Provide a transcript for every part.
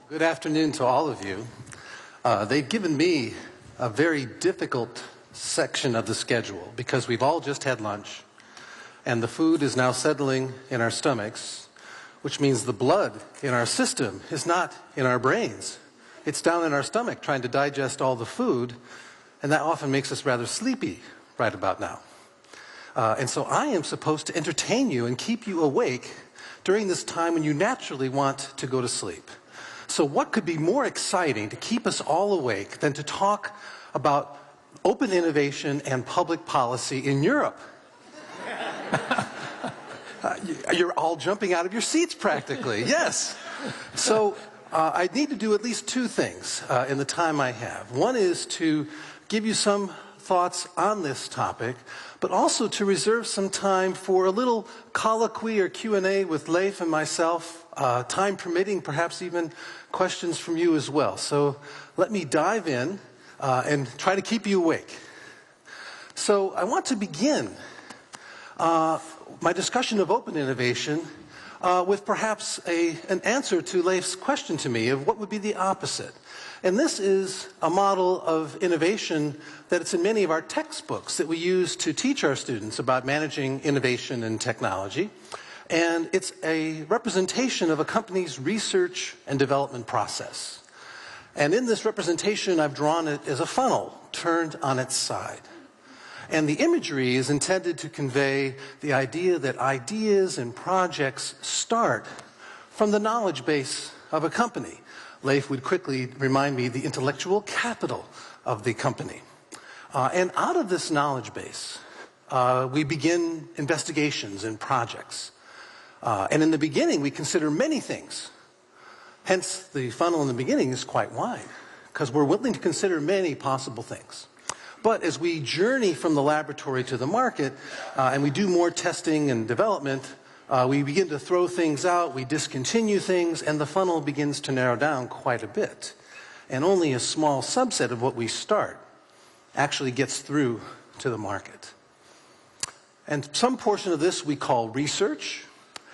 Good afternoon to all of you. They've given me a very difficult section of the schedule because we've all just had lunch and the food is now settling in our stomachs, which means the blood in our system is not in our brains. It's down in our stomach trying to digest all the food, and that often makes us rather sleepy right about now. And so I am supposed to entertain you and keep you awake during this time when you naturally want to go to sleep. So what could be more exciting to keep us all awake than to talk about open innovation and public policy in Europe? You're all jumping out of your seats practically, yes. So I need to do at least two things in the time I have. One is to give you some thoughts on this topic, but also to reserve some time for a little colloquy or Q&A with Leif and myself, time permitting, perhaps even questions from you as well. So let me dive in and try to keep you awake. So I want to begin my discussion of open innovation with perhaps an answer to Leif's question to me of what would be the opposite. And this is a model of innovation that it's in many of our textbooks that we use to teach our students about managing innovation and technology. And it's a representation of a company's research and development process. And in this representation, I've drawn it as a funnel turned on its side. And the imagery is intended to convey the idea that ideas and projects start from the knowledge base of a company. Leif would quickly remind me the intellectual capital of the company. And out of this knowledge base, we begin investigations and projects. And in the beginning, we consider many things. Hence, the funnel in the beginning is quite wide, because we're willing to consider many possible things. But as we journey from the laboratory to the market, and we do more testing and development, we begin to throw things out, we discontinue things, and the funnel begins to narrow down quite a bit. And only a small subset of what we start actually gets through to the market. And some portion of this we call research.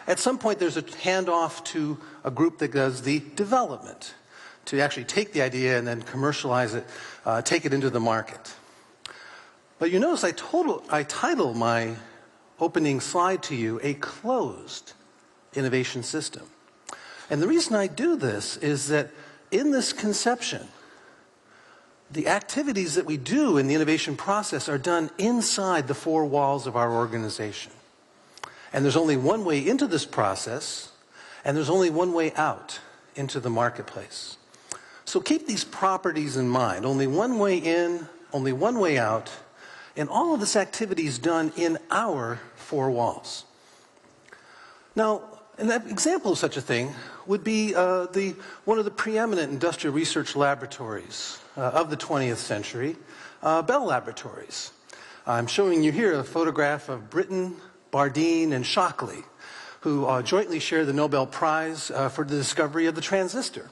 At some point there's a handoff to a group that does the development, to actually take the idea and then commercialize it, take it into the market. But you notice I title my opening slide to you a closed innovation system. And the reason I do this is that in this conception, the activities that we do in the innovation process are done inside the four walls of our organization. And there's only one way into this process, and there's only one way out into the marketplace. So keep these properties in mind. Only one way in, only one way out, and all of this activity is done in our four walls. Now, an example of such a thing would be one of the preeminent industrial research laboratories of the 20th century, Bell Laboratories. I'm showing you here a photograph of Britton, Bardeen, and Shockley, who jointly share the Nobel Prize for the discovery of the transistor.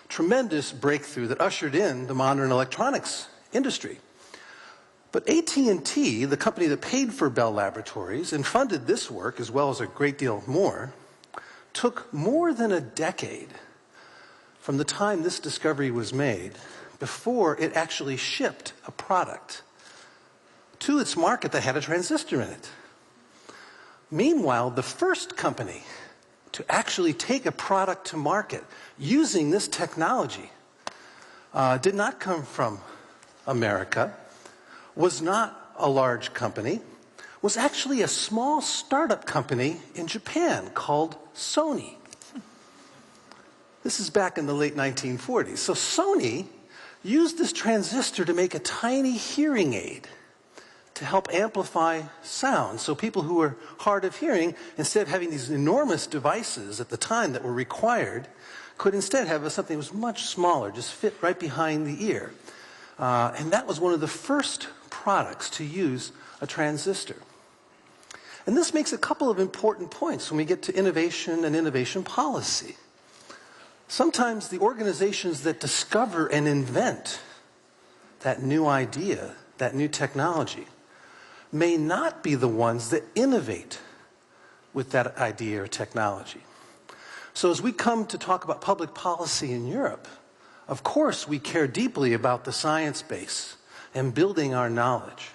Tremendous breakthrough that ushered in the modern electronics industry. But AT&T, the company that paid for Bell Laboratories and funded this work as well as a great deal more, took more than a decade from the time this discovery was made before it actually shipped a product to its market that had a transistor in it. Meanwhile, the first company to actually take a product to market using this technology did not come from America, was not a large company, was actually a small startup company in Japan called Sony. This is back in the late 1940s. So Sony used this transistor to make a tiny hearing aid to help amplify sound. So people who were hard of hearing, instead of having these enormous devices at the time that were required, could instead have something that was much smaller, just fit right behind the ear. And that was one of the first products to use a transistor. And this makes a couple of important points when we get to innovation and innovation policy. Sometimes the organizations that discover and invent that new idea, that new technology, may not be the ones that innovate with that idea or technology. So as we come to talk about public policy in Europe, of course we care deeply about the science base and building our knowledge.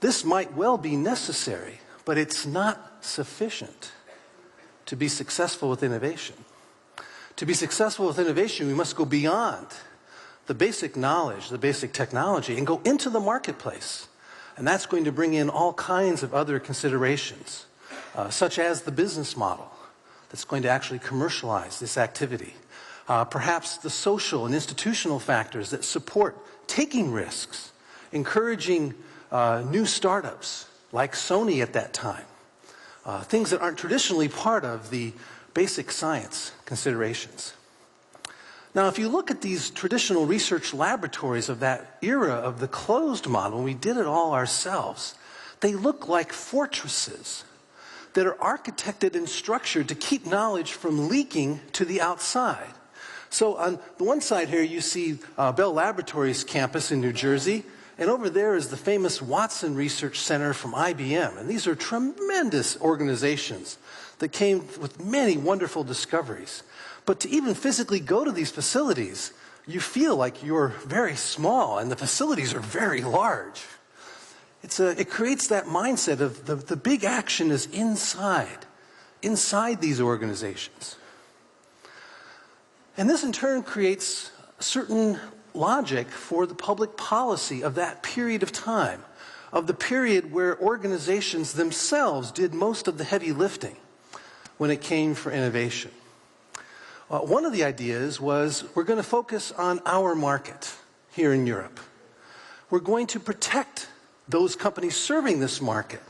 This might well be necessary, but it's not sufficient to be successful with innovation. To be successful with innovation, we must go beyond the basic knowledge, the basic technology, and go into the marketplace. And that's going to bring in all kinds of other considerations, such as the business model that's going to actually commercialize this activity. Perhaps the social and institutional factors that support taking risks, encouraging new startups like Sony at that time. Things that aren't traditionally part of the basic science considerations. Now, if you look at these traditional research laboratories of that era of the closed model, we did it all ourselves, they look like fortresses that are architected and structured to keep knowledge from leaking to the outside. So on the one side here, you see Bell Laboratories campus in New Jersey, and over there is the famous Watson Research Center from IBM. And these are tremendous organizations that came with many wonderful discoveries. But to even physically go to these facilities, you feel like you're very small, and the facilities are very large. It creates that mindset of the big action is inside these organizations. And this in turn creates certain logic for the public policy of that period of time, of the period where organizations themselves did most of the heavy lifting when it came for innovation. One of the ideas was we're going to focus on our market here in Europe. We're going to protect those companies serving this market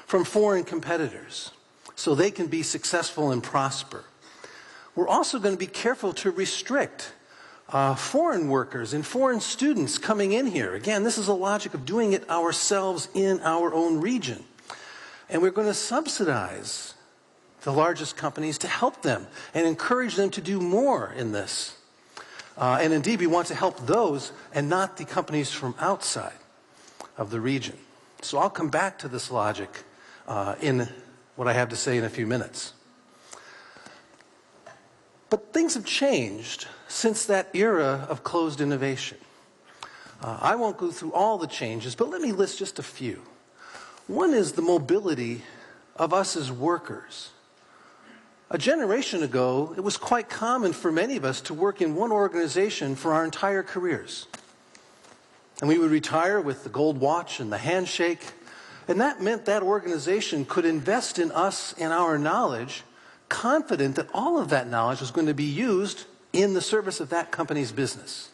from foreign competitors so they can be successful and prosper. We're also going to be careful to restrict foreign workers and foreign students coming in here. Again, this is a logic of doing it ourselves in our own region. And we're going to subsidize the largest companies to help them and encourage them to do more in this. And indeed, we want to help those and not the companies from outside of the region. So I'll come back to this logic in what I have to say in a few minutes. But things have changed since that era of closed innovation. I won't go through all the changes, but let me list just a few. One is the mobility of us as workers. A generation ago, it was quite common for many of us to work in one organization for our entire careers. And we would retire with the gold watch and the handshake, and that meant that organization could invest in us and our knowledge, confident that all of that knowledge was going to be used in the service of that company's business.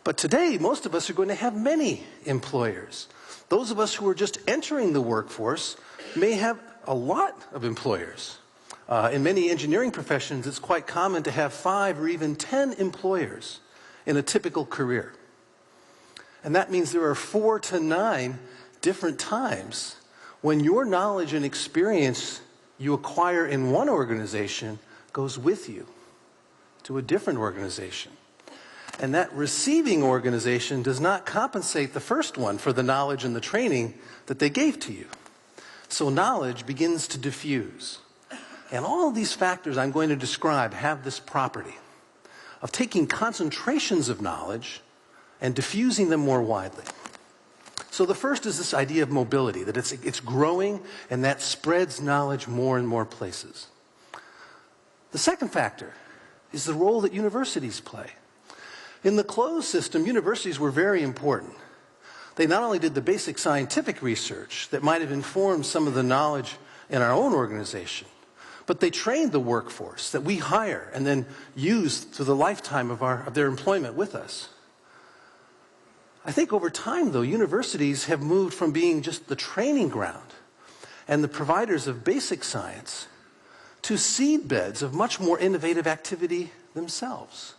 But today, most of us are going to have many employers. Those of us who are just entering the workforce may have a lot of employers. In many engineering professions, it's quite common to have 5 or even 10 employers in a typical career. And that means there are 4 to 9 different times when your knowledge and experience you acquire in one organization goes with you to a different organization. And that receiving organization does not compensate the first one for the knowledge and the training that they gave to you. So knowledge begins to diffuse. And all of these factors I'm going to describe have this property of taking concentrations of knowledge and diffusing them more widely. So the first is this idea of mobility, that it's growing and that spreads knowledge more and more places. The second factor is the role that universities play. In the closed system, universities were very important. They not only did the basic scientific research that might have informed some of the knowledge in our own organization, but they trained the workforce that we hire and then use through the lifetime of their employment with us. I think over time, though, universities have moved from being just the training ground and the providers of basic science to seedbeds of much more innovative activity themselves.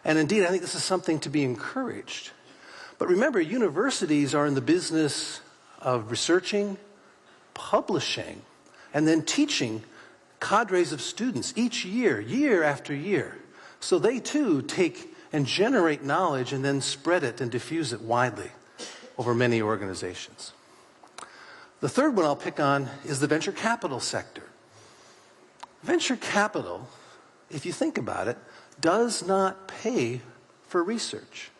And indeed, I think this is something to be encouraged. But remember, universities are in the business of researching, publishing, and then teaching cadres of students each year, year after year. So they too take and generate knowledge and then spread it and diffuse it widely over many organizations. The third one I'll pick on is the venture capital sector. Venture capital, if you think about it, does not pay for research.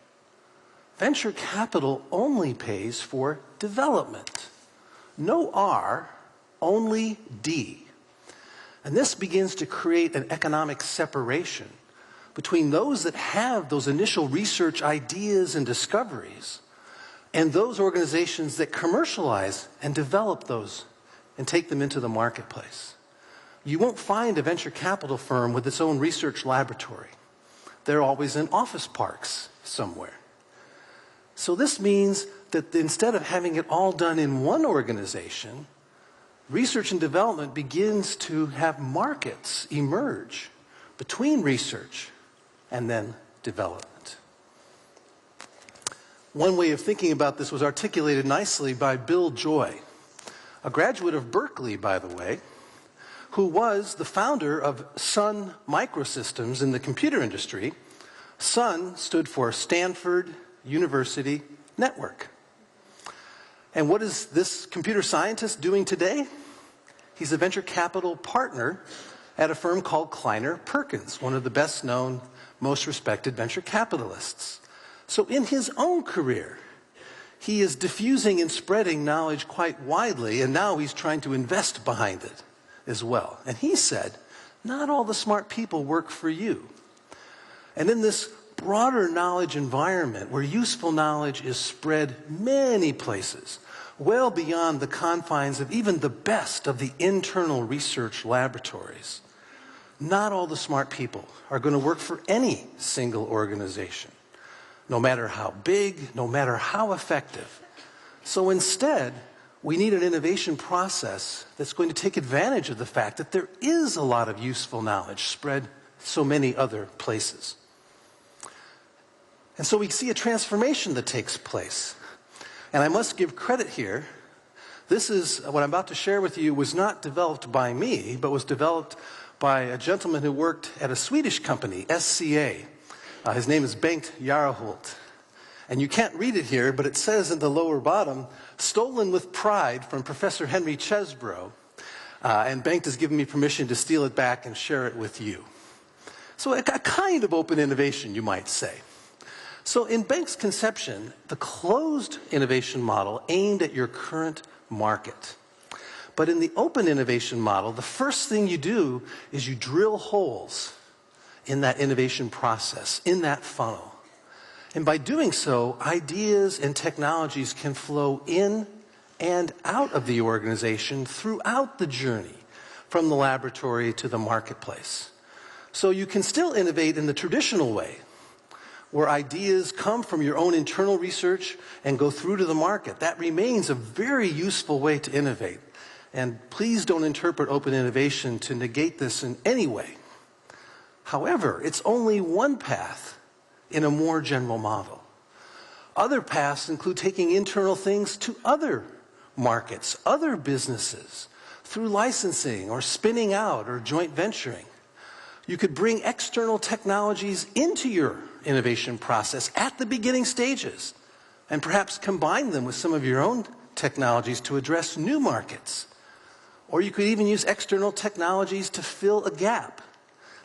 Venture capital only pays for development. No R, only D. And this begins to create an economic separation between those that have those initial research ideas and discoveries and those organizations that commercialize and develop those and take them into the marketplace. You won't find a venture capital firm with its own research laboratory. They're always in office parks somewhere. So this means that instead of having it all done in one organization, research and development begins to have markets emerge between research and then development. One way of thinking about this was articulated nicely by Bill Joy, a graduate of Berkeley, by the way, who was the founder of Sun Microsystems in the computer industry. Sun stood for Stanford University Network. And what is this computer scientist doing today? He's a venture capital partner at a firm called Kleiner Perkins, one of the best known, most respected venture capitalists. So in his own career, he is diffusing and spreading knowledge quite widely, and now he's trying to invest behind it as well. And he said, not all the smart people work for you. And in this broader knowledge environment where useful knowledge is spread many places, well beyond the confines of even the best of the internal research laboratories, not all the smart people are going to work for any single organization, no matter how big, no matter how effective. So instead, we need an innovation process that's going to take advantage of the fact that there is a lot of useful knowledge spread so many other places. And so we see a transformation that takes place. And I must give credit here. This is, what I'm about to share with you, was not developed by me, but was developed by a gentleman who worked at a Swedish company, SCA. His name is Bengt Jarahult. And you can't read it here, but it says in the lower bottom, stolen with pride from Professor Henry Chesbrough. And Bengt has given me permission to steal it back and share it with you. So a kind of open innovation, you might say. So in Bengt's conception, the closed innovation model aimed at your current market. But in the open innovation model, the first thing you do is you drill holes in that innovation process, in that funnel. And by doing so, ideas and technologies can flow in and out of the organization throughout the journey, from the laboratory to the marketplace. So you can still innovate in the traditional way, where ideas come from your own internal research and go through to the market. That remains a very useful way to innovate. And please don't interpret open innovation to negate this in any way. However, it's only one path in a more general model. Other paths include taking internal things to other markets, other businesses, through licensing or spinning out or joint venturing. You could bring external technologies into your innovation process at the beginning stages and perhaps combine them with some of your own technologies to address new markets. Or you could even use external technologies to fill a gap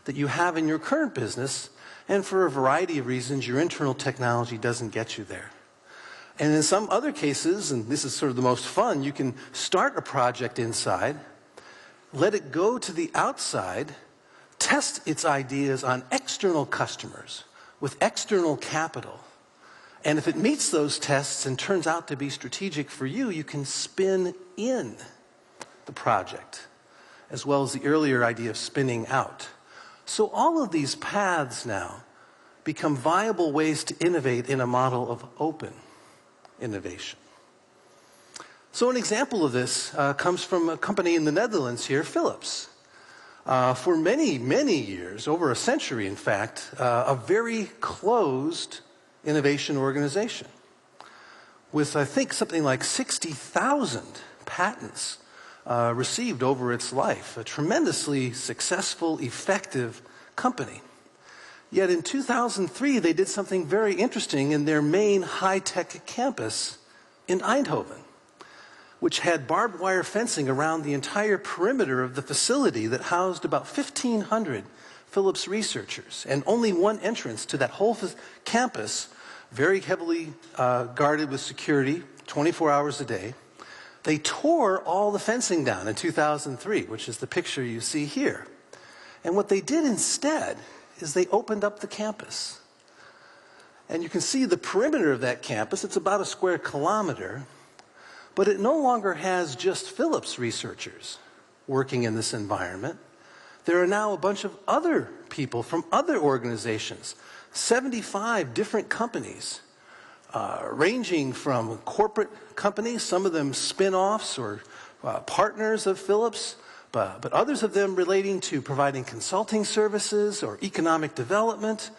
that you have in your current business, and for a variety of reasons, your internal technology doesn't get you there. And in some other cases, and this is sort of the most fun, you can start a project inside, let it go to the outside, test its ideas on external customers with external capital. And if it meets those tests and turns out to be strategic for you, you can spin in the project, as well as the earlier idea of spinning out. So all of these paths now become viable ways to innovate in a model of open innovation. So an example of this comes from a company in the Netherlands here, Philips. For many, many years, over a century in fact, a very closed innovation organization with, I think, something like 60,000 patents received over its life. A tremendously successful, effective company. Yet in 2003, they did something very interesting in their main high-tech campus in Eindhoven. which had barbed wire fencing around the entire perimeter of the facility that housed about 1,500 Phillips researchers, and only one entrance to that whole campus, very heavily guarded with security, 24 hours a day. They tore all the fencing down in 2003, which is the picture you see here. And what they did instead is they opened up the campus. And you can see the perimeter of that campus. It's about a square kilometer, but it no longer has just Phillips researchers working in this environment. There are now a bunch of other people from other organizations, 75 different companies, ranging from corporate companies, some of them spin-offs or partners of Phillips, but others of them relating to providing consulting services or economic development,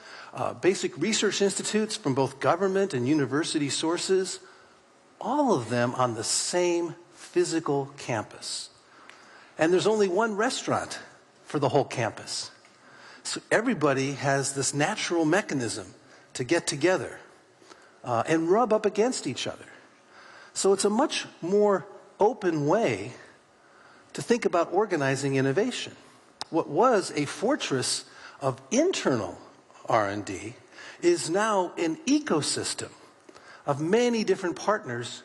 basic research institutes from both government and university sources, all of them on the same physical campus. And there's only one restaurant for the whole campus. So everybody has this natural mechanism to get together and rub up against each other. So it's a much more open way to think about organizing innovation. What was a fortress of internal R&D is now an ecosystem of many different partners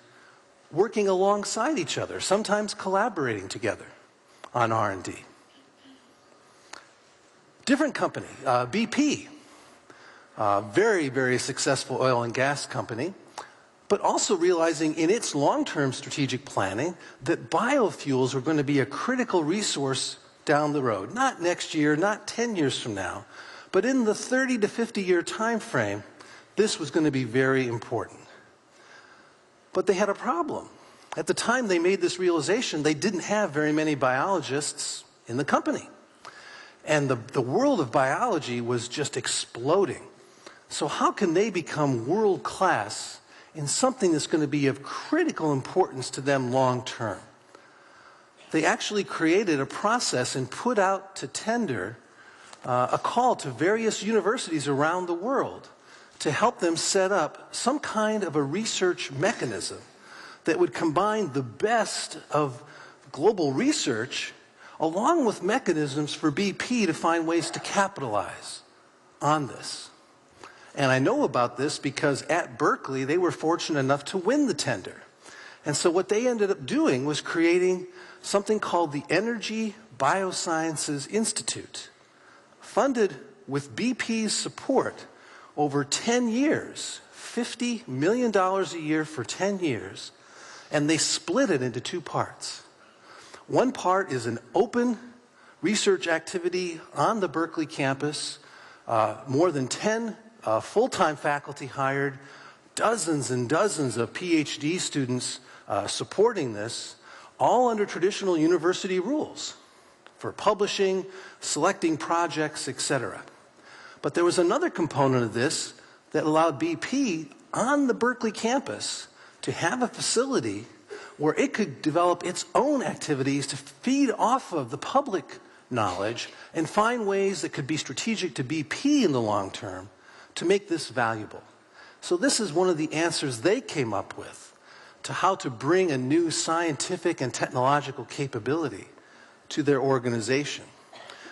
working alongside each other, sometimes collaborating together on R&D. Different company, BP, very, very successful oil and gas company, but also realizing in its long-term strategic planning that biofuels were going to be a critical resource down the road. Not next year, not 10 years from now, but in the 30 to 50-year time frame, this was going to be very important. But they had a problem. At the time they made this realization, they didn't have very many biologists in the company. And the world of biology was just exploding. So how can they become world-class in something that's going to be of critical importance to them long-term? They actually created a process and put out to tender a call to various universities around the world to help them set up some kind of a research mechanism that would combine the best of global research along with mechanisms for BP to find ways to capitalize on this. And I know about this because at Berkeley, they were fortunate enough to win the tender. And so what they ended up doing was creating something called the Energy Biosciences Institute, funded with BP's support over 10 years, $50 million a year for 10 years, and they split it into two parts. One part is an open research activity on the Berkeley campus, more than 10 full-time faculty hired, dozens and dozens of PhD students supporting this, all under traditional university rules for publishing, selecting projects, etc. But there was another component of this that allowed BP on the Berkeley campus to have a facility where it could develop its own activities to feed off of the public knowledge and find ways that could be strategic to BP in the long term to make this valuable. So this is one of the answers they came up with to how to bring a new scientific and technological capability to their organization.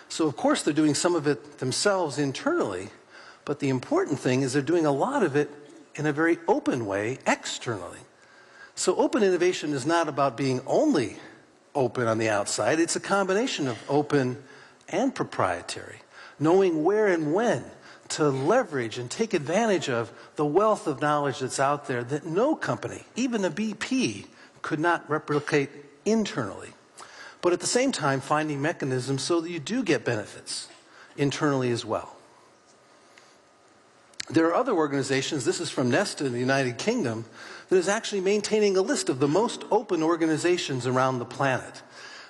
So of course they're doing some of it themselves internally, but the important thing is they're doing a lot of it in a very open way externally. So open innovation is not about being only open on the outside, it's a combination of open and proprietary, knowing where and when to leverage and take advantage of the wealth of knowledge that's out there that no company, even a BP, could not replicate internally. But at the same time, finding mechanisms so that you do get benefits internally as well. There are other organizations, this is from Nesta in the United Kingdom, that is actually maintaining a list of the most open organizations around the planet.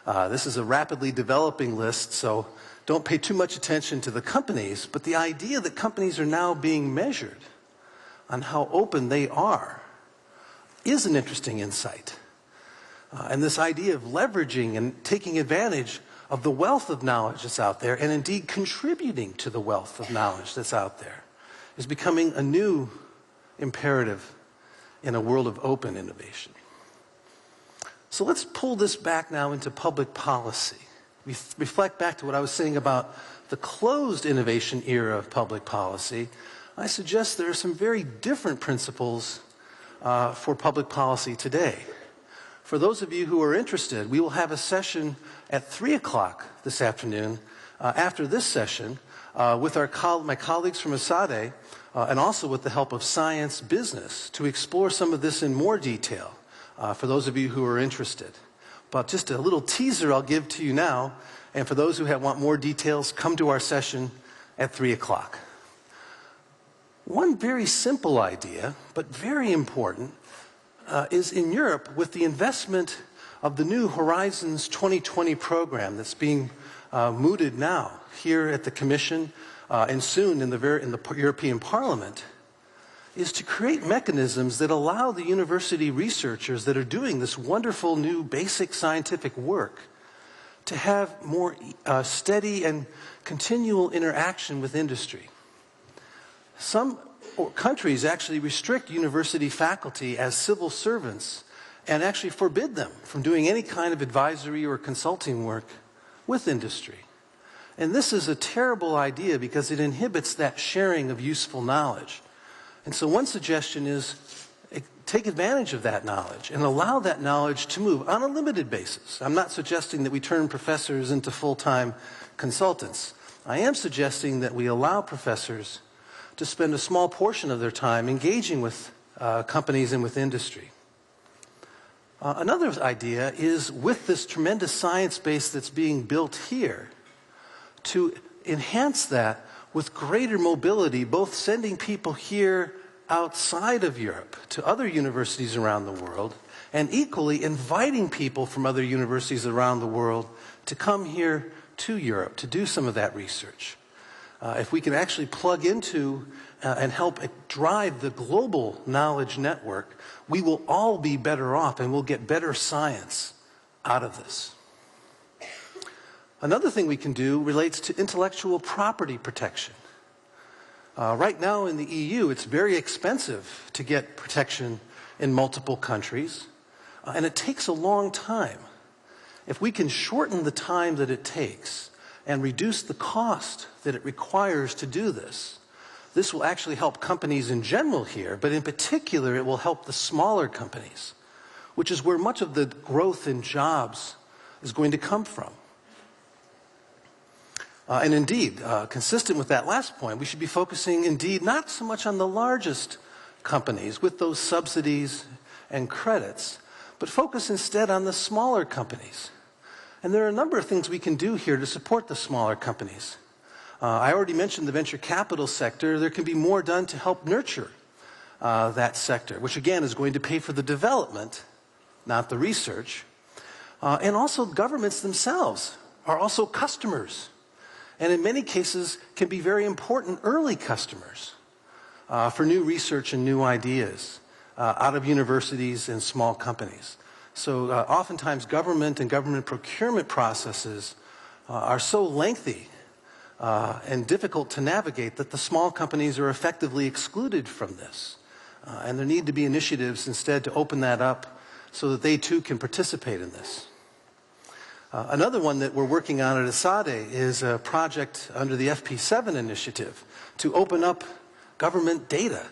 This is a rapidly developing list, so don't pay too much attention to the companies, but the idea that companies are now being measured on how open they are is an interesting insight. And this idea of leveraging and taking advantage of the wealth of knowledge that's out there, and indeed contributing to the wealth of knowledge that's out there, is becoming a new imperative in a world of open innovation. So let's pull this back now into public policy. We reflect back to what I was saying about the closed innovation era of public policy. I suggest there are some very different principles for public policy today. For those of you who are interested, we will have a session at 3 o'clock this afternoon after this session with my colleagues from ESADE and also with the help of Science Business to explore some of this in more detail for those of you who are interested. But just a little teaser I'll give to you now, and for those who want more details, come to our session at 3 o'clock. One very simple idea, but very important, is in Europe with the investment of the new Horizons 2020 program that's being mooted now here at the Commission and soon in the European Parliament, is to create mechanisms that allow the university researchers that are doing this wonderful new basic scientific work to have more steady and continual interaction with industry. Some countries actually restrict university faculty as civil servants and actually forbid them from doing any kind of advisory or consulting work with industry. And this is a terrible idea because it inhibits that sharing of useful knowledge. And so one suggestion is take advantage of that knowledge and allow that knowledge to move on a limited basis. I'm not suggesting that we turn professors into full-time consultants. I am suggesting that we allow professors to spend a small portion of their time engaging with companies and with industry. Another idea is with this tremendous science base that's being built here, to enhance that with greater mobility, both sending people here outside of Europe to other universities around the world, and equally inviting people from other universities around the world to come here to Europe to do some of that research. If we can actually plug into and help drive the global knowledge network, we will all be better off and we'll get better science out of this. Another thing we can do relates to intellectual property protection. Right now in the EU, it's very expensive to get protection in multiple countries, and it takes a long time. If we can shorten the time that it takes and reduce the cost that it requires to do this, this will actually help companies in general here, but in particular it will help the smaller companies, which is where much of the growth in jobs is going to come from. And indeed, consistent with that last point, we should be focusing indeed not so much on the largest companies with those subsidies and credits, but focus instead on the smaller companies. And there are a number of things we can do here to support the smaller companies. I already mentioned the venture capital sector. There can be more done to help nurture that sector, which again is going to pay for the development, not the research. And also governments themselves are also customers, and in many cases can be very important early customers for new research and new ideas out of universities and small companies. So oftentimes government and government procurement processes are so lengthy and difficult to navigate that the small companies are effectively excluded from this. And there need to be initiatives instead to open that up so that they too can participate in this. Another one that we're working on at ESADE is a project under the FP7 initiative to open up government data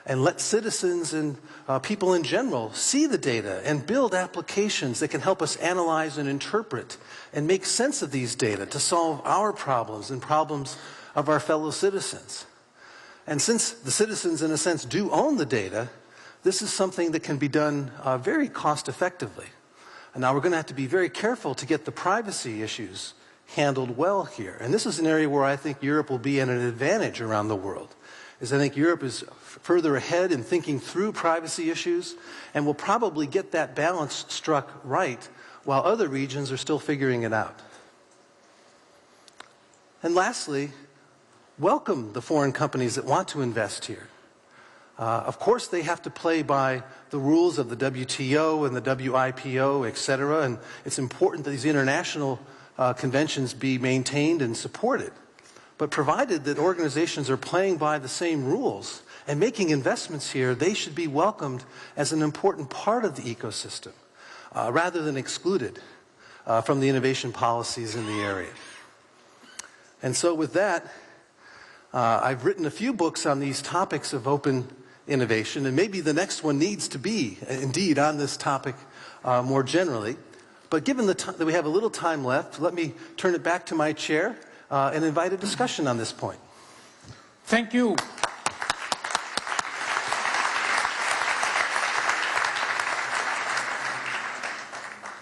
and let citizens and people in general see the data and build applications that can help us analyze and interpret and make sense of these data to solve our problems and problems of our fellow citizens. And since the citizens, in a sense, do own the data, this is something that can be done very cost effectively. And now we're going to have to be very careful to get the privacy issues handled well here. And this is an area where I think Europe will be at an advantage around the world. I think Europe is further ahead in thinking through privacy issues and will probably get that balance struck right while other regions are still figuring it out. And lastly, welcome the foreign companies that want to invest here. Of course, they have to play by the rules of the WTO and the WIPO, etc. And it's important that these international conventions be maintained and supported. But provided that organizations are playing by the same rules and making investments here, they should be welcomed as an important part of the ecosystem. rather than excluded from the innovation policies in the area. And so with that, I've written a few books on these topics of open innovation, and maybe the next one needs to be, indeed, on this topic more generally. But given that we have a little time left, let me turn it back to my chair and invite a discussion on this point. Thank you.